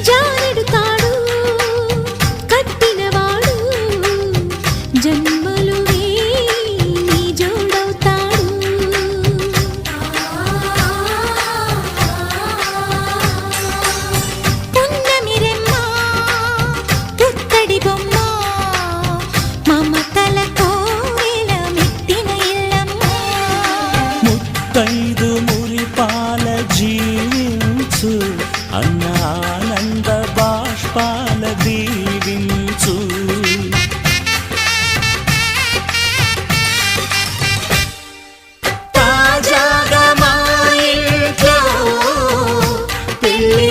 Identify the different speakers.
Speaker 1: జారెడుతాడు కట్టినవాడు జన్మలు నీ జోడవుతాడు పున్నమిరెమ్మ పుత్తడి బొమ్మ మమతల కోవెల మెట్టిన ఇల్లమ్మ
Speaker 2: ముత్తైదు మురిపాల జీవించు అన్న ఆనంద బాష్పాల దీవించు తాజాగా మా ఇంట్లో పెళ్లి